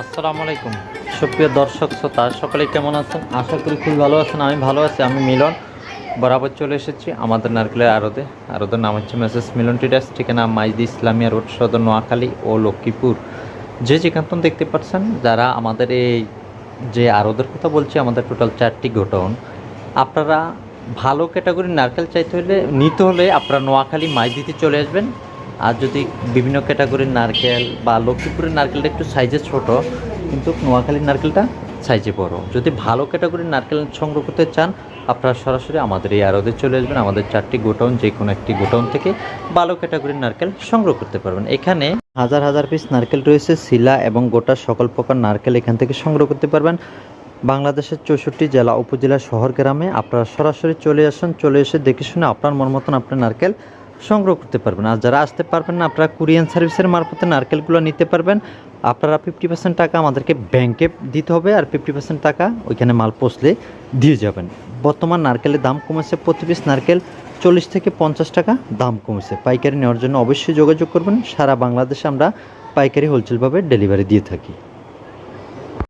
আসসালামু আলাইকুম সুপ্রিয় দর্শক শ্রোতা সকলে কেমন আছেন? আশা করি খুব ভালো আছেন। আমি ভালো আছি। আমি মিলন বরাবর চলে এসেছি আমাদের নারকেলের আড়তের নাম হচ্ছে মেসেস মিলন ট্রেডার্স, ঠিকানা মাইজদি ইসলামিয়া রোড, সদর নোয়াখালী ও লক্ষ্মীপুর। যে যেখান দেখতে পাচ্ছেন, যারা আমাদের এই যে আড়তের কথা বলছি, আমাদের টোটাল 4টি গোডাউন। আপনারা ভালো ক্যাটাগরির নারকেল নিতে হলে আপনারা নোয়াখালী মাইজদিতে চলে আসবেন। আর যদি বিভিন্ন ক্যাটাগরির নারকেল বা লক্ষ্মীপুরের নারকেলটা একটু সাইজে ছোট, কিন্তু নোয়াখালীর নারকেলটা সাইজে বড়, যদি ভালো ক্যাটাগরির নারকেল সংগ্রহ করতে চান, আপনারা সরাসরি আমাদের এই আড়তে চলে আসবেন। আমাদের 4টি গোডাউন, যে কোনো একটি গোডাউন থেকে ভালো ক্যাটাগরির নারকেল সংগ্রহ করতে পারবেন। এখানে হাজার হাজার পিস নারকেল রয়েছে, শিলা এবং গোটা সকল প্রকার নারকেল এখান থেকে সংগ্রহ করতে পারবেন। বাংলাদেশের 64 জেলা, উপজেলা, শহর, গ্রামে আপনারা সরাসরি চলে আসুন। চলে এসে দেখে শুনে আপনার মন মতন আপনার নারকেল সংগ্রহ করতে পারবেন। আর যারা আসতে পারবেন না, আপনারা কুরিয়ান সার্ভিসের মারফতে নারকেলগুলো নিতে পারবেন। আপনারা 50% টাকা আমাদেরকে ব্যাংকে দিতে হবে, আর 50% টাকা ওইখানে মাল পৌঁছলে দিয়ে যাবেন। বর্তমান নারকেলের দাম কমেছে, প্রতি পিস নারকেল 40 থেকে 50 টাকা দাম কমেছে। পাইকারি নেওয়ার জন্য অবশ্যই যোগাযোগ করবেন। সারা বাংলাদেশে আমরা পাইকারি হোলসেলভাবে ডেলিভারি দিয়ে থাকি।